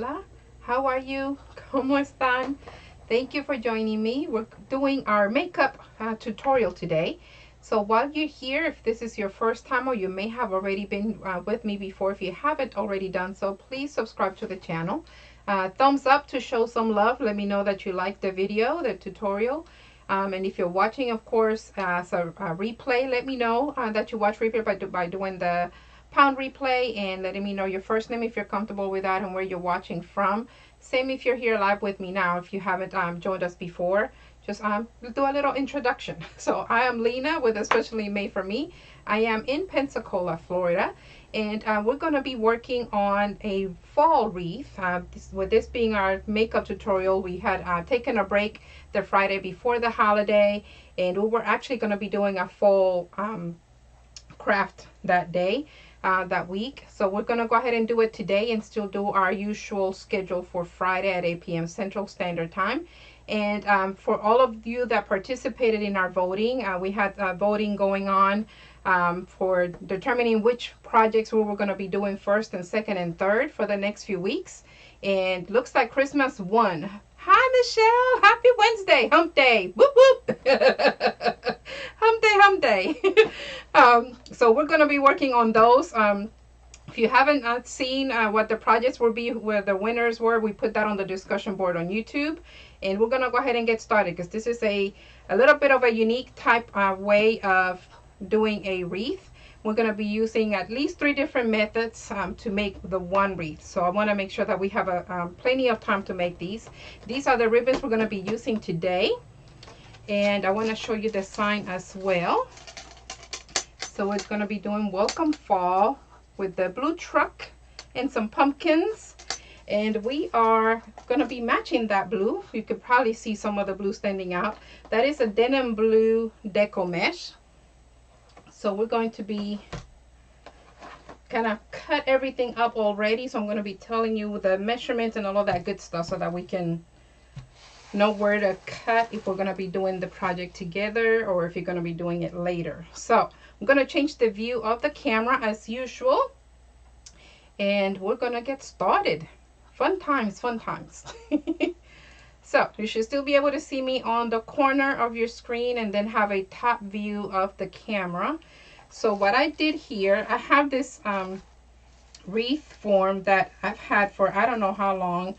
Hola, how are you? ¿Cómo están? Thank you for joining me. We're doing our makeup tutorial today. So while you're here, if this is your first time or you may have already been with me before, if you haven't already done so, please subscribe to the channel. Thumbs up to show some love. Let me know that you liked the video, the tutorial. And if you're watching, of course, as a replay, let me know that you watch replay by doing the pound replay and letting me know your first name if you're comfortable with that and where you're watching from. Same if you're here live with me now. If you haven't joined us before, just do a little introduction. So I am Lena with Especially Made for Me. I am in Pensacola, Florida, and we're going to be working on a fall wreath. With this being our makeup tutorial, we had taken a break the Friday before the holiday, and we were actually going to be doing a fall craft that day. That week. So we're going to go ahead and do it today and still do our usual schedule for Friday at 8 p.m. Central Standard Time. And for all of you that participated in our voting, we had voting going on for determining which projects we were going to be doing first and second and third for the next few weeks. And looks like Christmas won. Hi, Michelle. Happy Wednesday. Hump day. Whoop, whoop. Hump day. So we're going to be working on those. If you haven't seen what the projects will be, where the winners were, we put that on the discussion board on YouTube. And we're going to go ahead and get started because this is a little bit of a unique type way of doing a wreath. We're going to be using at least 3 different methods to make the one wreath. So I want to make sure that we have plenty of time to make these. These are the ribbons we're going to be using today. And I want to show you the sign as well. So it's going to be doing Welcome Fall with the blue truck and some pumpkins. And we are going to be matching that blue. You could probably see some of the blue standing out. That is a denim blue Deco Mesh. So we're going to be kind of cut everything up already. So I'm going to be telling you the measurements and all of that good stuff so that we can know where to cut if we're going to be doing the project together or if you're going to be doing it later. So I'm going to change the view of the camera as usual. And we're going to get started. Fun times, fun times. So you should still be able to see me on the corner of your screen and then have a top view of the camera. So what I did here, I have this wreath form that I've had for I don't know how long,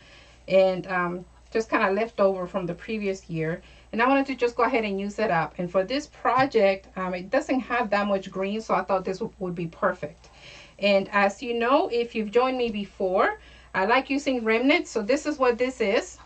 and just kind of left over from the previous year. And I wanted to just go ahead and use it up. And for this project, it doesn't have that much green, so I thought this would be perfect. And as you know, if you've joined me before, I like using remnants. So this is what this is.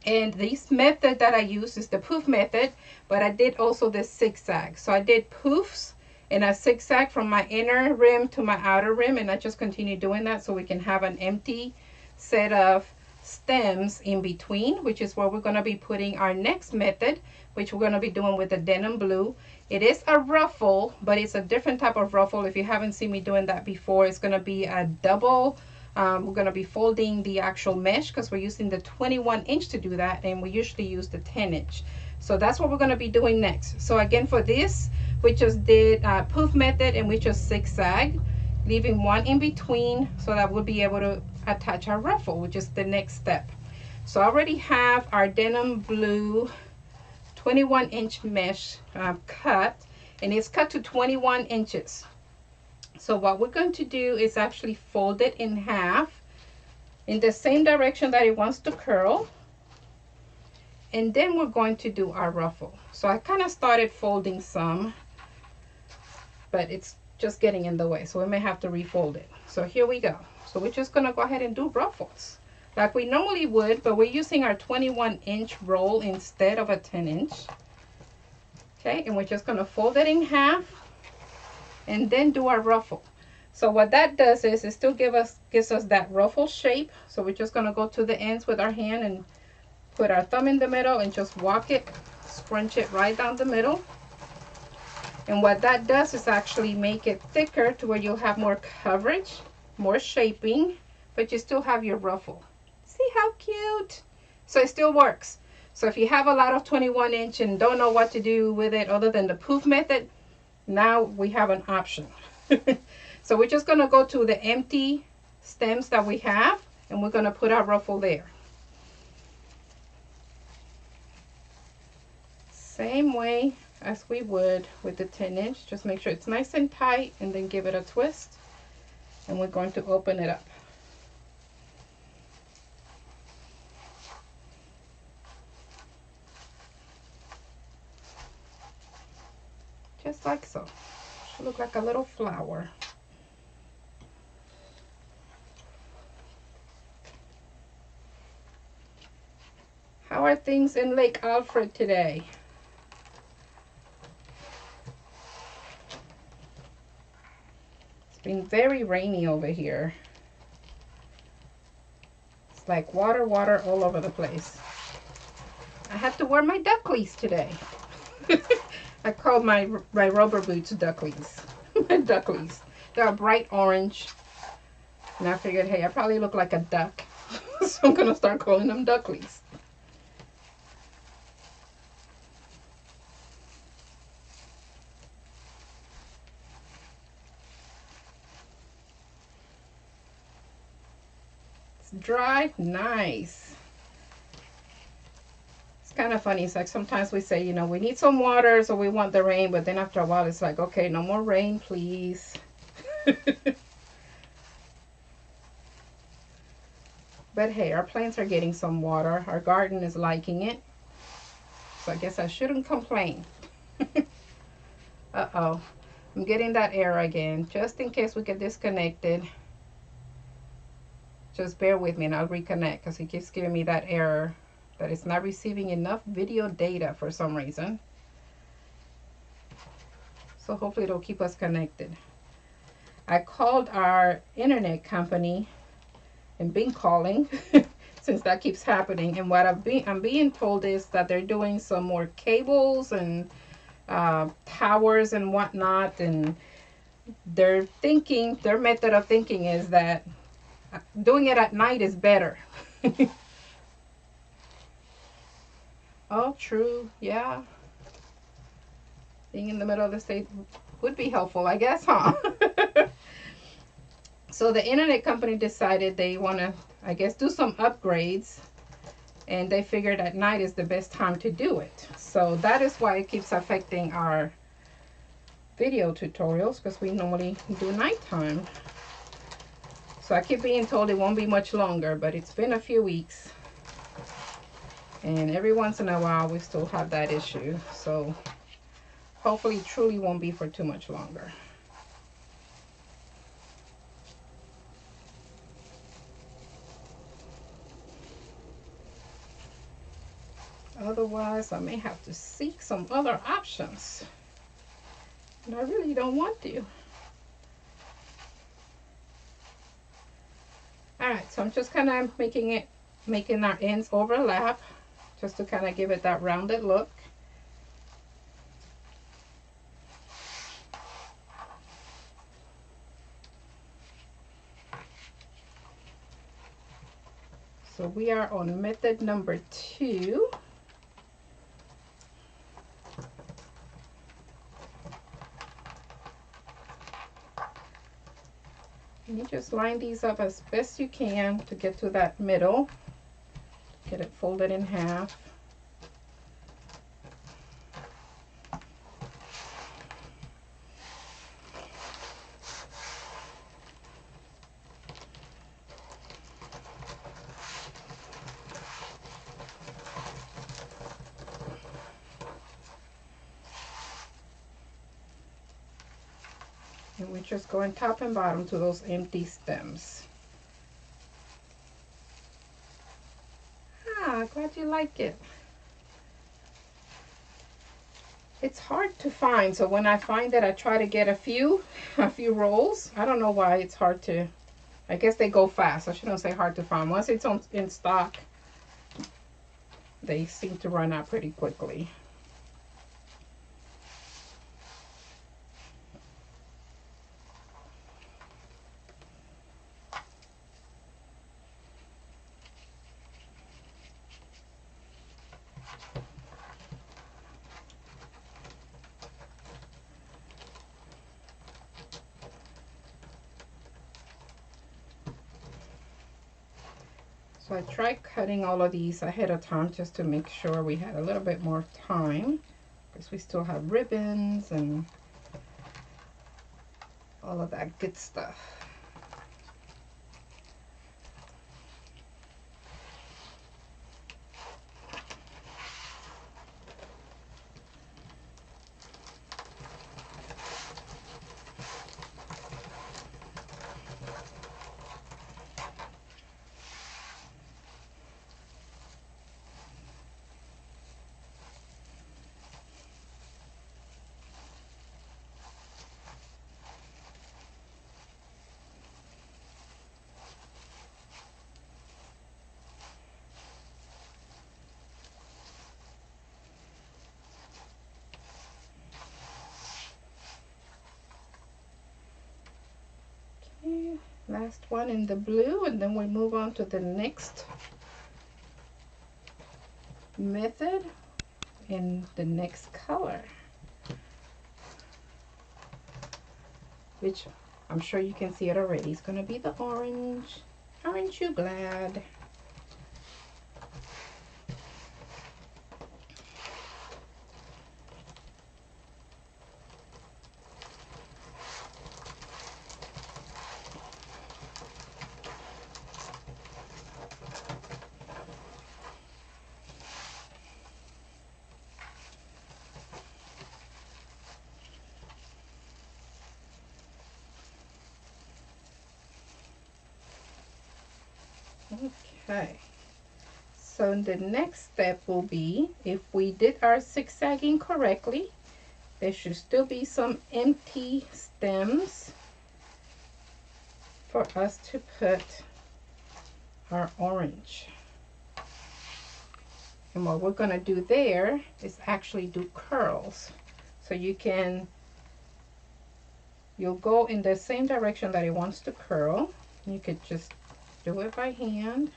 And this method that I use is the poof method, but I did also the zigzag. So I did poofs and a zigzag from my inner rim to my outer rim, and I just continue doing that so we can have an empty set of stems in between, which is where we're going to be putting our next method, which we're going to be doing with the denim blue. It is a ruffle, but it's a different type of ruffle. If you haven't seen me doing that before, it's going to be a double. We're going to be folding the actual mesh because we're using the 21-inch to do that, and we usually use the 10-inch. So that's what we're going to be doing next. So again, for this, we just did poof method and we just zigzag, leaving one in between so that we'll be able to attach our ruffle, which is the next step. So I already have our denim blue 21-inch mesh cut, and it's cut to 21 inches. So what we're going to do is actually fold it in half in the same direction that it wants to curl. And then we're going to do our ruffle. So I kind of started folding some, but it's just getting in the way. So we may have to refold it. So here we go. So we're just going to go ahead and do ruffles like we normally would, but we're using our 21-inch roll instead of a 10-inch. Okay, and we're just going to fold it in half and then do our ruffle. So what that does is it still gives us that ruffle shape. So we're just going to go to the ends with our hand and put our thumb in the middle and just walk it, scrunch it right down the middle. And what that does is actually make it thicker to where you'll have more coverage, more shaping, but you still have your ruffle. See how cute? So it still works. So if you have a lot of 21-inch and don't know what to do with it other than the poof method, now we have an option. So we're just going to go to the empty stems that we have and we're going to put our ruffle there. Same way as we would with the 10-inch. Just make sure it's nice and tight and then give it a twist. And we're going to open it up. Just like so. Should look like a little flower. How are things in Lake Alfred today? It's been very rainy over here. It's like water all over the place. I had to wear my ducklies today. I called my rubber boots ducklies. My ducklies. They're a bright orange. And I figured, hey, I probably look like a duck. So I'm going to start calling them ducklies. It's dry. Nice. Kind of funny. It's like sometimes we say, you know, we need some water, so we want the rain, but then after a while it's like, okay, no more rain, please. But hey, our plants are getting some water. Our garden is liking it, so I guess I shouldn't complain. Uh-oh, I'm getting that error again. Just in case we get disconnected, just bear with me and I'll reconnect, because it keeps giving me that error that it's not receiving enough video data for some reason. So hopefully it'll keep us connected. I called our internet company and been calling since that keeps happening. And what I'm being told is that they're doing some more cables and towers and whatnot. And their method of thinking is that doing it at night is better. Oh, true. Yeah. Being in the middle of the state would be helpful, I guess, huh? So the internet company decided they want to, I guess, do some upgrades. And they figured at night is the best time to do it. So that is why it keeps affecting our video tutorials, because we normally do nighttime. So I keep being told it won't be much longer, but it's been a few weeks. And every once in a while, we still have that issue. So hopefully, truly won't be for too much longer. Otherwise, I may have to seek some other options. And I really don't want to. All right, so I'm just kind of making our ends overlap, just to kind of give it that rounded look. So we are on method number 2. And you just line these up as best you can to get to that middle. Get it folded in half. And we're just going top and bottom to those empty stems. Ah, glad you like it. It's hard to find, so when I find that, I try to get a few rolls. I don't know why it's hard to, I guess they go fast. I shouldn't say hard to find. Once it's in stock, they seem to run out pretty quickly. So I tried cutting all of these ahead of time just to make sure we had a little bit more time, because we still have ribbons and all of that good stuff. Okay, last one in the blue, and then we move on to the next method in the next color, which I'm sure you can see it already. It's going to be the orange. Aren't you glad? Okay, so the next step will be, if we did our zigzagging correctly, there should still be some empty stems for us to put our orange. And what we're going to do there is actually do curls. So you'll go in the same direction that it wants to curl. You could just do it by hand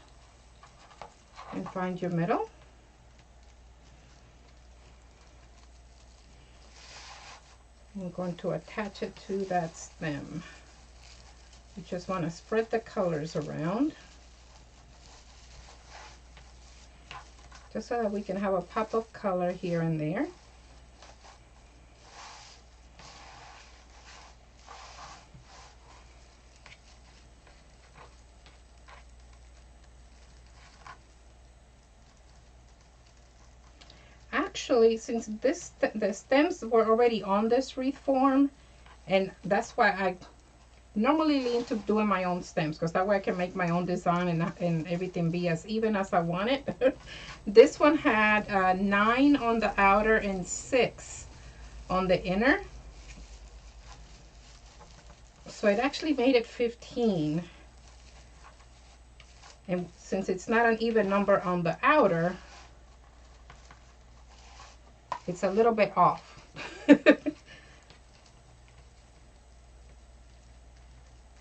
and find your middle. We're going to attach it to that stem. You just want to spread the colors around, just so that we can have a pop of color here and there. Actually, since the stems were already on this wreath form, and that's why I normally lean to doing my own stems, because that way I can make my own design and everything be as even as I want it. This one had 9 on the outer and 6 on the inner, so it actually made it 15. And since it's not an even number on the outer, it's a little bit off.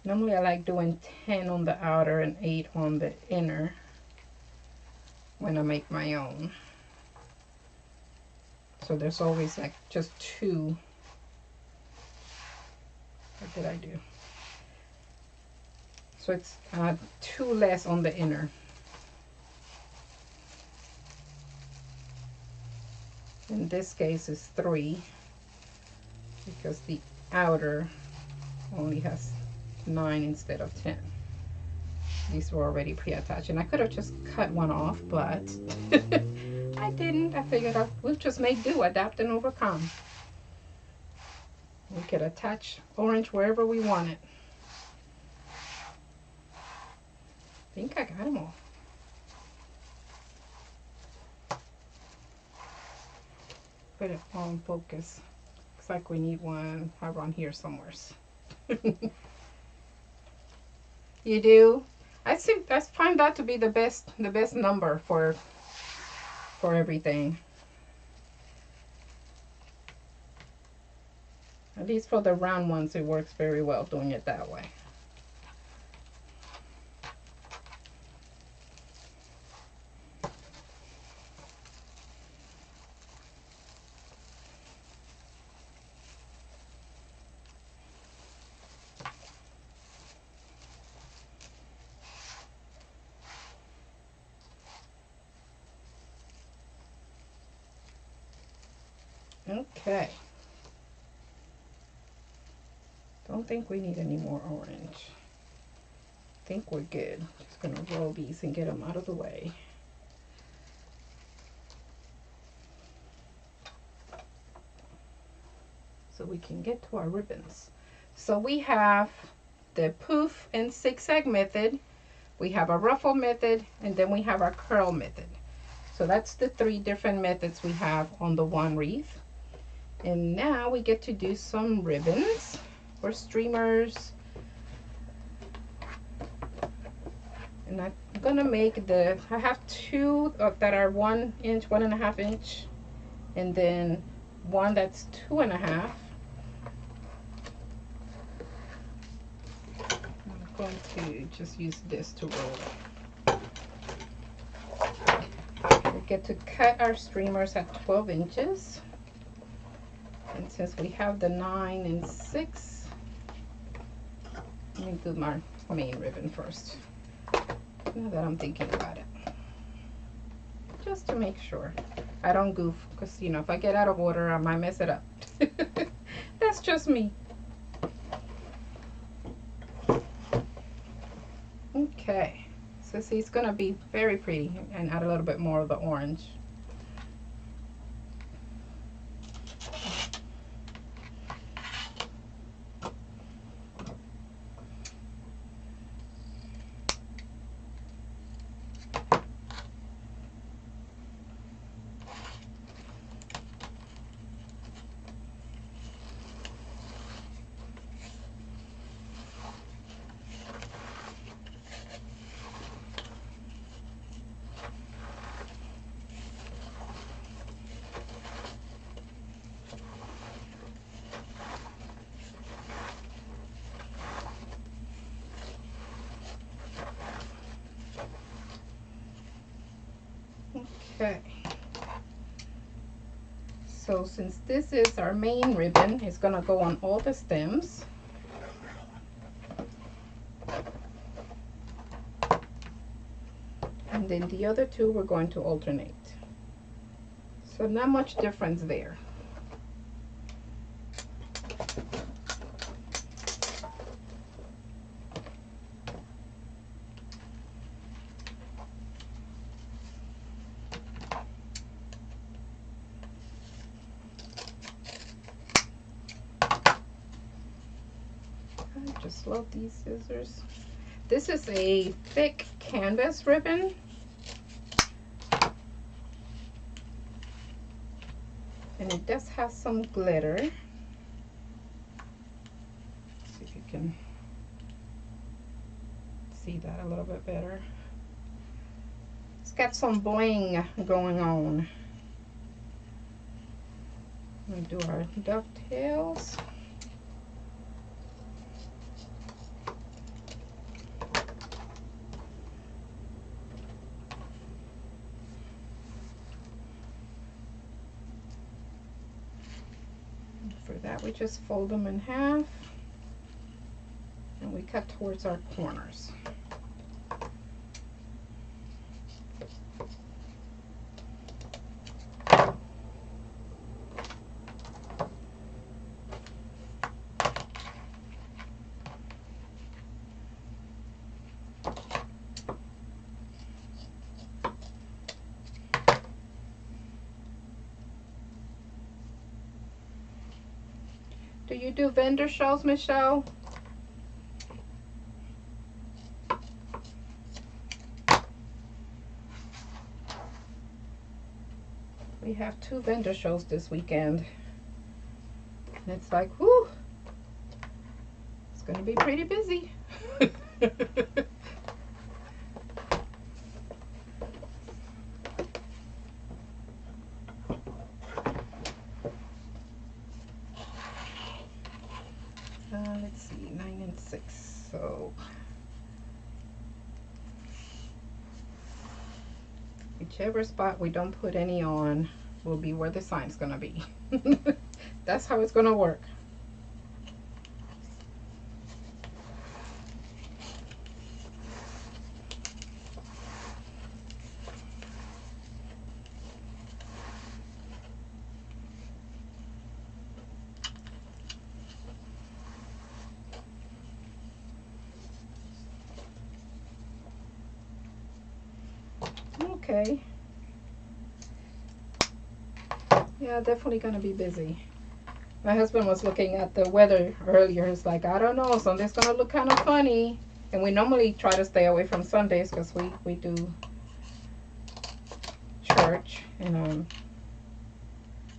Normally I like doing 10 on the outer and 8 on the inner when I make my own. So there's always like just 2. What did I do? So it's 2 less on the inner. In this case it's 3, because the outer only has 9 instead of 10. These were already pre-attached, and I could have just cut one off, but I didn't. I figured we'll just make do, adapt and overcome. We could attach orange wherever we want it. I think I got them all. Put it on focus. Looks like we need one around here somewhere. You do? I find that to be the best number for everything. At least for the round ones, it works very well doing it that way. Okay. Don't think we need any more orange. Think we're good. Just gonna roll these and get them out of the way. So we can get to our ribbons. So we have the poof and zigzag method, we have a ruffle method, and then we have our curl method. So that's the 3 different methods we have on the one wreath. And now we get to do some ribbons or streamers. And I'm gonna make I have 2 that are 1 inch, 1.5 inch, and then 1 that's 2.5. I'm going to just use this to roll. We get to cut our streamers at 12 inches. And since we have the 9 and 6, let me do my main ribbon first. Now that I'm thinking about it. Just to make sure I don't goof, because you know, if I get out of order, I might mess it up. That's just me. Okay, so see, it's gonna be very pretty, and add a little bit more of the orange. Okay, so since this is our main ribbon, it's gonna go on all the stems. And then the other 2 we're going to alternate. So not much difference there. I just love these scissors. This is a thick canvas ribbon. And it does have some glitter. Let's see if you can see that a little bit better. It's got some bling going on. We do our dovetails. For that, we just fold them in half and we cut towards our corners. Do you do vendor shows, Michelle? We have 2 vendor shows this weekend. And it's like, whoo, it's gonna be pretty busy. Let's see, 9 and 6. So whichever spot we don't put any on will be where the sign's gonna be. That's how it's gonna work. Okay. Yeah, definitely gonna be busy. My husband was looking at the weather earlier. He's like, I don't know, Sunday's gonna look kind of funny. And we normally try to stay away from Sundays because we do church. And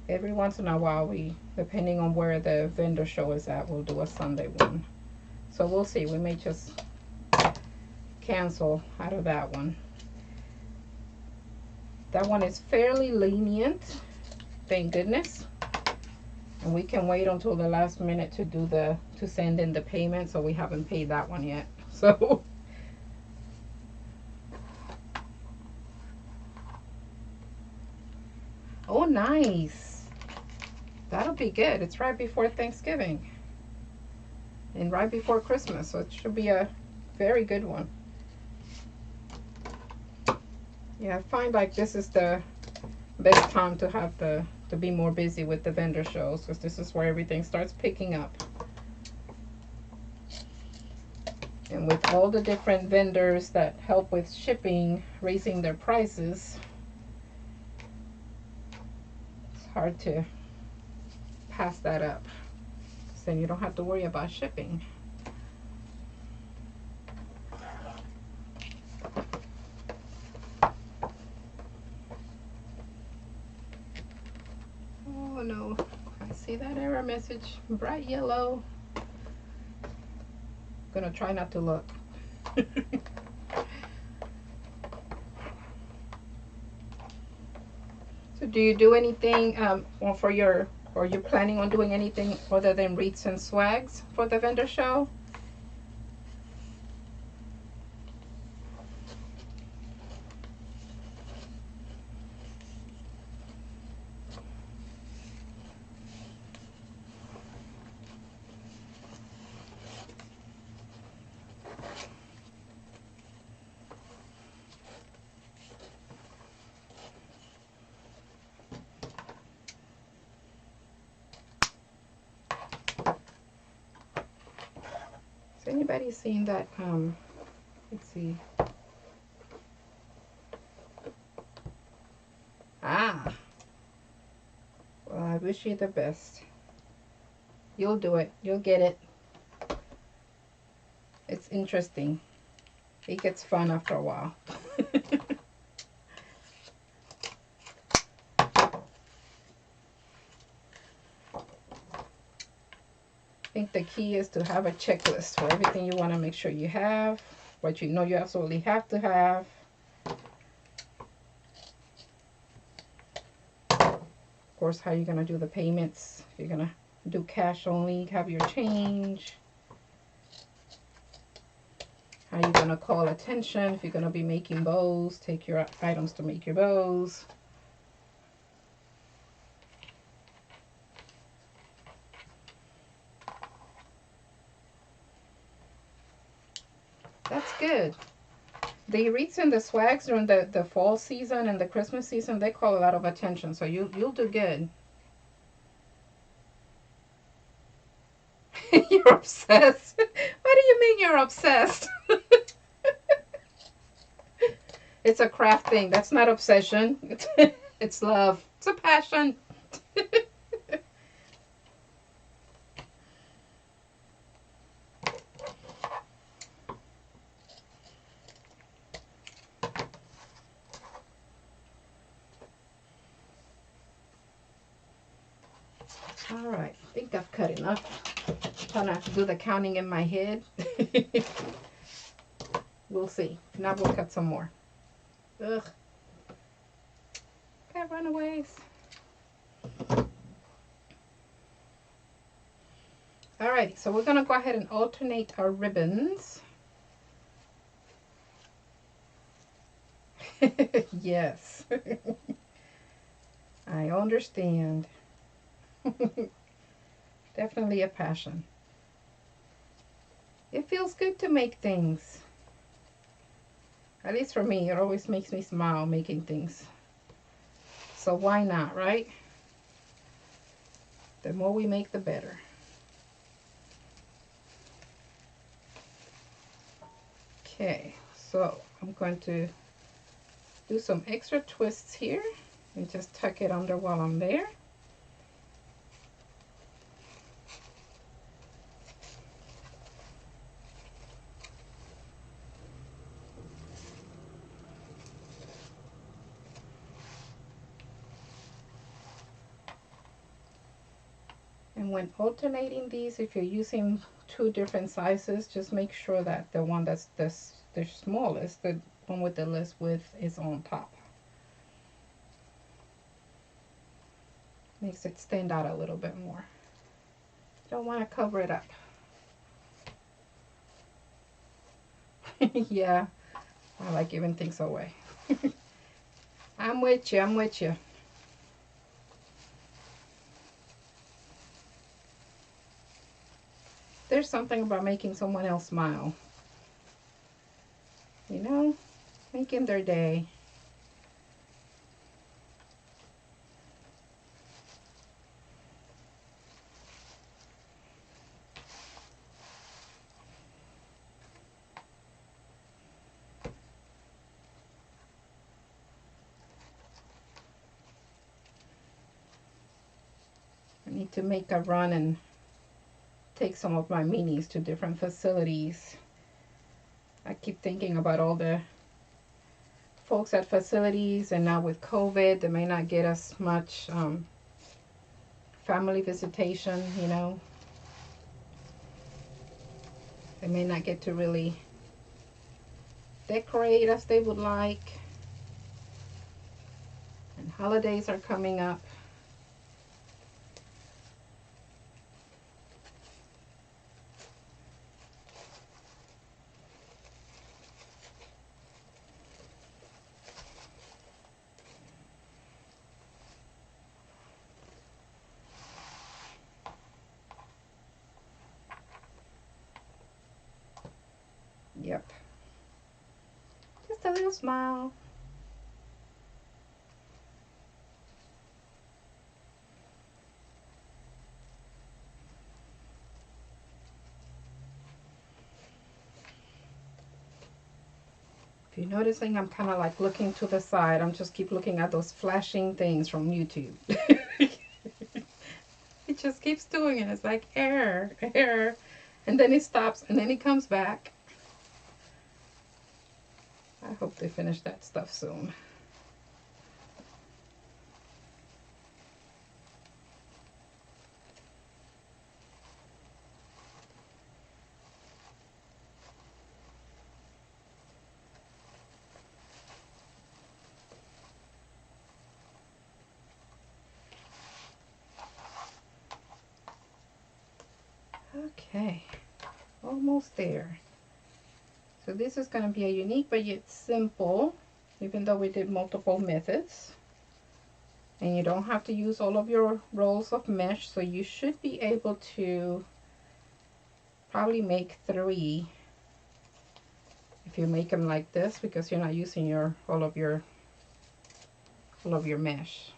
every once in a while, we, depending on where the vendor show is at, we'll do a Sunday one. So we'll see. We may just cancel out of that one. That one is fairly lenient, thank goodness. And we can wait until the last minute to do to send in the payment, so we haven't paid that one yet. So oh, nice. That'll be good. It's right before Thanksgiving and right before Christmas, so it should be a very good one. Yeah, I find like this is the best time to have to be more busy with the vendor shows, because this is where everything starts picking up. And with all the different vendors that help with shipping raising their prices, it's hard to pass that up, so then you don't have to worry about shipping. Oh no, I see that error message, bright yellow. Gonna try not to look. So do you do anything or for your, or you're planning on doing anything other than wreaths and swags for the vendor show? Has anybody seen that let's see. Ah, well, I wish you the best. You'll do it. You'll get it. It's interesting. It gets fun after a while. I think the key is to have a checklist for everything you want to make sure you have, what you know you absolutely have to have. Of course, how you're going to do the payments. If you're going to do cash only, have your change. How you're going to call attention if you're going to be making bows. Take your items to make your bows. That's good. The wreaths and the swags during the fall season and the Christmas season, they call a lot of attention. So you'll do good. You're obsessed. What do you mean you're obsessed? It's a craft thing. That's not obsession. It's love. It's a passion. All right, I think I've cut enough. I'm trying to do the counting in my head. We'll see. Now we'll cut some more. Ugh. Got runaways. All right, so we're gonna go ahead and alternate our ribbons. Yes. I understand. Definitely a passion. It feels good to make things. At least for me, it always makes me smile making things. So why not, right? The more we make, the better. Okay, so I'm going to do some extra twists here and just tuck it under while I'm there. And when alternating these, if you're using two different sizes, just make sure that the one that's the smallest, the one with the less width, is on top. Makes it stand out a little bit more. Don't want to cover it up. Yeah, I like giving things away. I'm with you, I'm with you. There's something about making someone else smile. You know, making their day. I need to make a run and take some of my minis to different facilities. I keep thinking about all the folks at facilities, and now with COVID, they may not get as much family visitation, you know. They may not get to really decorate as they would like. And holidays are coming up. Yep. Just a little smile. If you're noticing, I'm kind of like looking to the side. I'm just keep looking at those flashing things from YouTube. It just keeps doing it. It's like error, error. And then it stops and then it comes back. I hope they finish that stuff soon. Okay, almost there. So this is going to be a unique but yet simple, even though we did multiple methods. And you don't have to use all of your rolls of mesh, so you should be able to probably make 3 if you make them like this, because you're not using all of your mesh.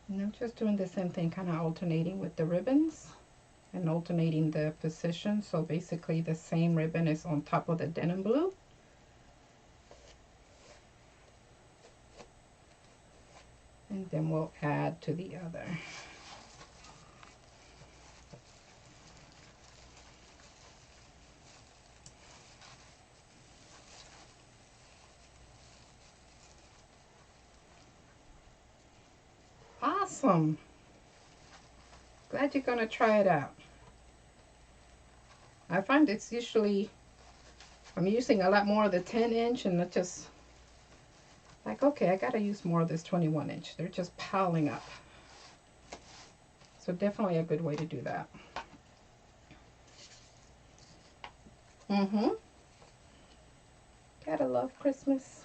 And I'm just doing the same thing, kind of alternating with the ribbons and alternating the position. So basically the same ribbon is on top of the denim blue. And then we'll add to the other. Awesome. Glad you're going to try it out. I find it's usually, I'm using a lot more of the 10-inch, and it just like, okay, I got to use more of this 21-inch. They're just piling up. So definitely a good way to do that. Gotta love Christmas.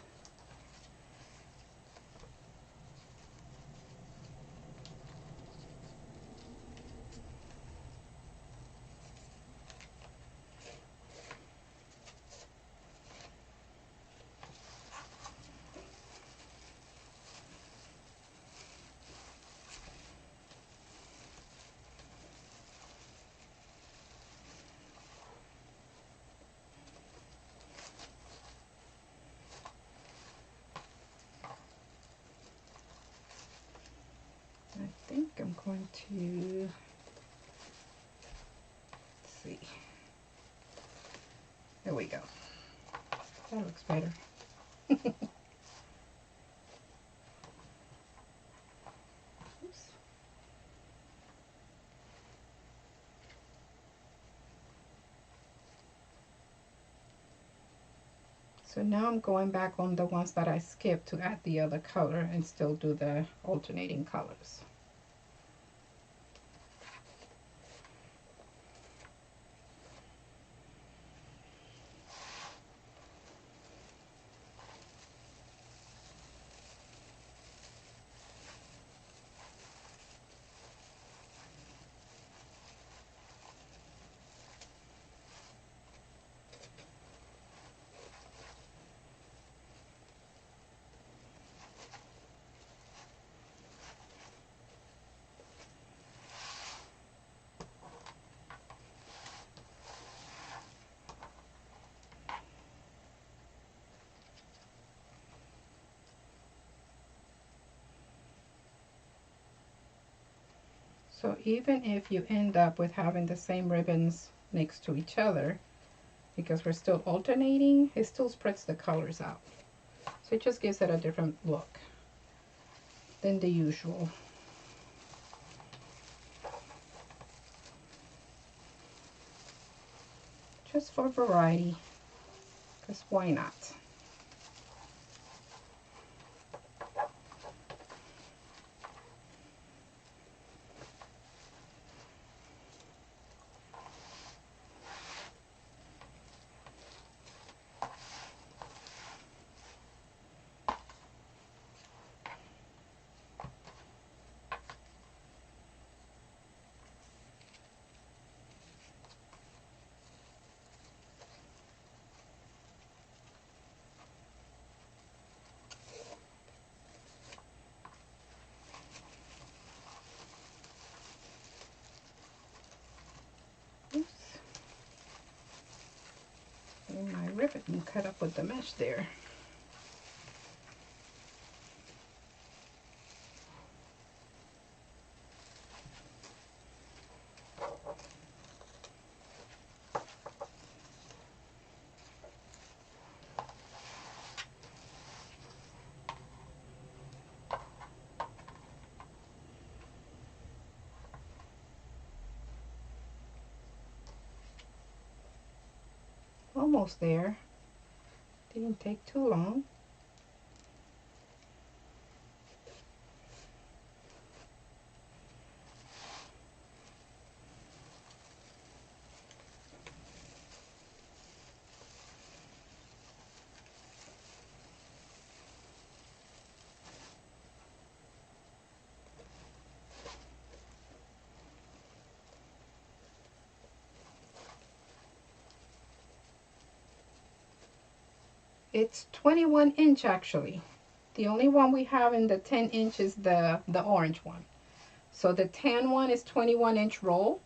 I think I'm going to, let's see, there we go. That looks better. Oops. So now I'm going back on the ones that I skipped to add the other color and still do the alternating colors. So even if you end up with having the same ribbons next to each other, because we're still alternating, it still spreads the colors out. So it just gives it a different look than the usual. Just for variety, because why not? Oops. And my ribbon cut up with the mesh there. Almost there. Didn't take too long. It's 21 inch actually. The only one we have in the 10 inch is the orange one. So the tan one is 21 inch roll,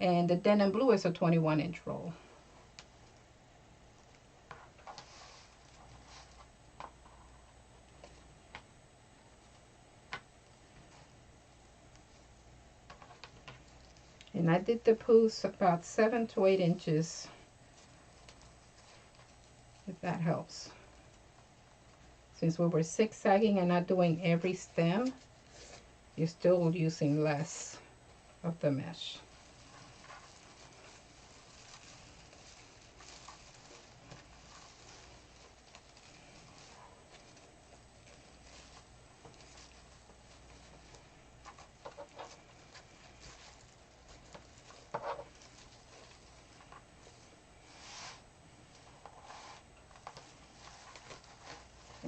and the denim blue is a 21 inch roll. And I did the poos about 7 to 8 inches, if that helps. Since we were zigzagging and not doing every stem, you're still using less of the mesh.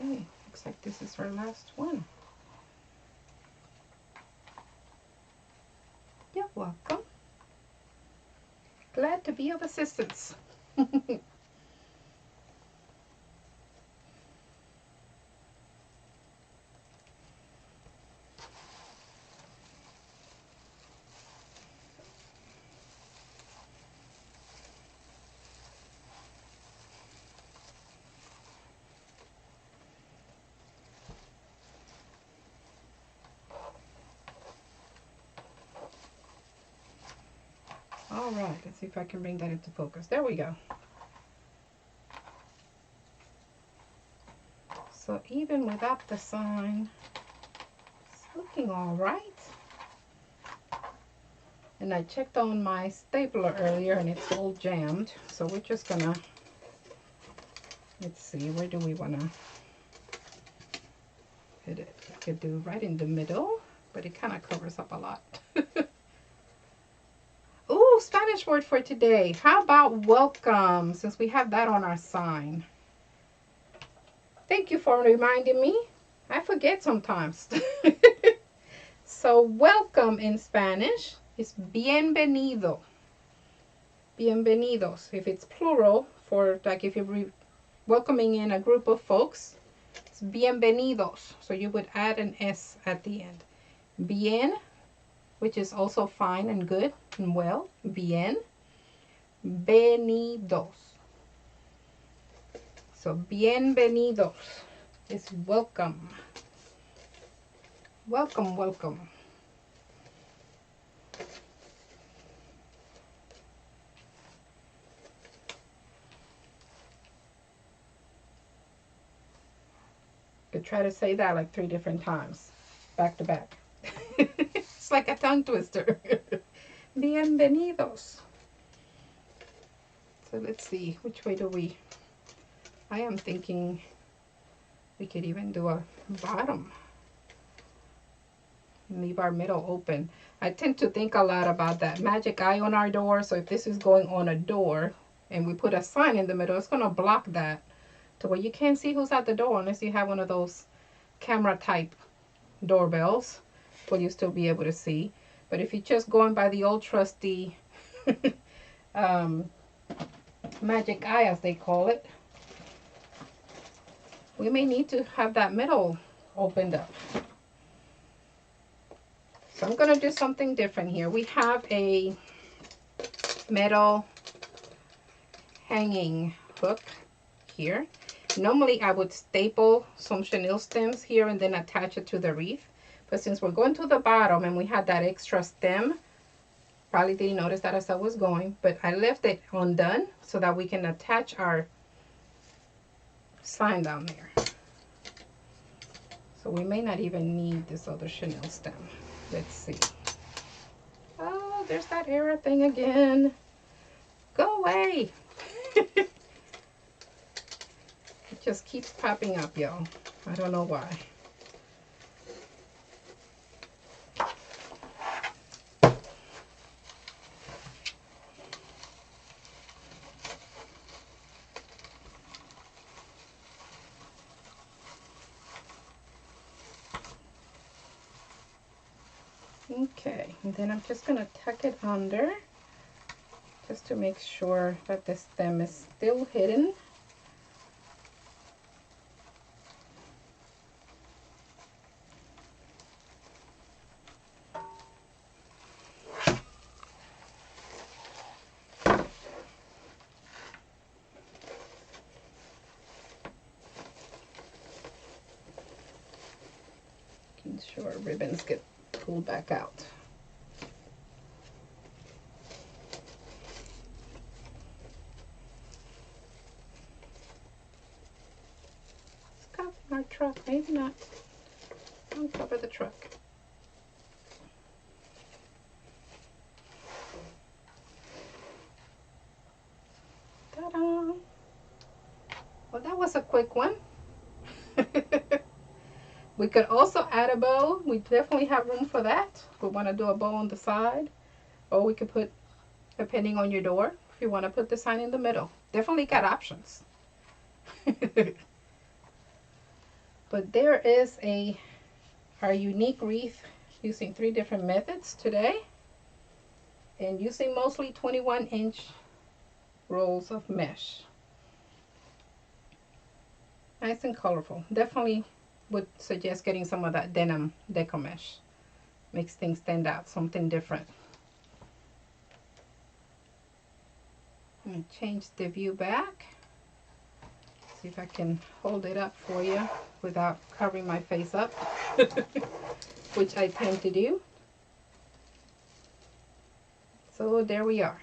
Okay, looks like this is our last one. You're welcome. Glad to be of assistance. All right, let's see if I can bring that into focus. There we go. So even without the sign, it's looking all right. And I checked on my stapler earlier and it's all jammed. So we're just gonna, let's see, where do we wanna hit it? I could do right in the middle, but it kind of covers up a lot. Ooh, Spanish word for today. How about welcome, since we have that on our sign? Thank you for reminding me. I forget sometimes. So welcome in Spanish is bienvenido. Bienvenidos. If it's plural, for like if you're welcoming in a group of folks, it's bienvenidos. So you would add an S at the end. Bien, which is also fine and good and well. Bien. Venidos. So bienvenidos is welcome. Welcome, welcome. Could try to say that like 3 different times, back to back. It's like a tongue twister. Bienvenidos. So let's see, which way do we... I am thinking we could even do a bottom. Leave our middle open. I tend to think a lot about that magic eye on our door. So if this is going on a door and we put a sign in the middle, it's going to block that to where you can't see who's at the door unless you have one of those camera type doorbells. Will you still be able to see? But if you're just going by the old trusty magic eye, as they call it, we may need to have that middle opened up. So I'm going to do something different here. We have a metal hanging hook here. Normally I would staple some chenille stems here and then attach it to the wreath. But since we're going to the bottom and we had that extra stem, probably didn't notice that as I was going, but I left it undone so that we can attach our sign down there. So we may not even need this other chenille stem. Let's see. Oh, there's that error thing again. Go away. It just keeps popping up, y'all. I don't know why. Okay, and then I'm just going to tuck it under just to make sure that the stem is still hidden. Making sure ribbons get pulled back out. Let's cover our truck, maybe not. Don't cover the truck. Ta-da! Well, that was a quick one. We could also add a bow. We definitely have room for that. We want to do a bow on the side. Or we could put, depending on your door, if you want to put the sign in the middle. Definitely got options. But there is our unique wreath using 3 different methods today, and using mostly 21-inch rolls of mesh. Nice and colorful. Definitely would suggest getting some of that denim Deco Mesh. Makes things stand out, something different. I'm going to change the view back. See if I can hold it up for you without covering my face up, which I tend to do. So there we are.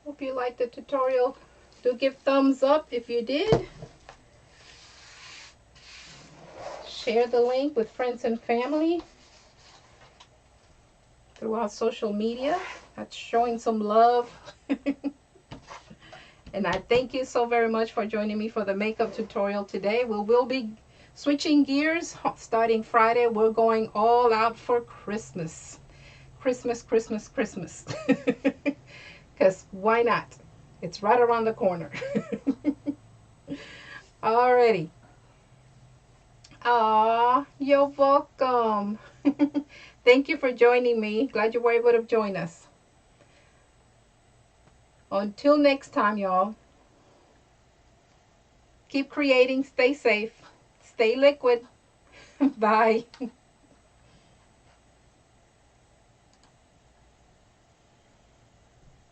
Hope you liked the tutorial. Do give thumbs up if you did. Share the link with friends and family throughout social media. That's showing some love. And I thank you so very much for joining me for the makeup tutorial today. We will be switching gears starting Friday. We're going all out for Christmas. Christmas, Christmas, Christmas. Because why not? It's right around the corner. Alrighty. Aw, you're welcome. Thank you for joining me. Glad you were able to join us. Until next time, y'all. Keep creating. Stay safe. Stay liquid. Bye.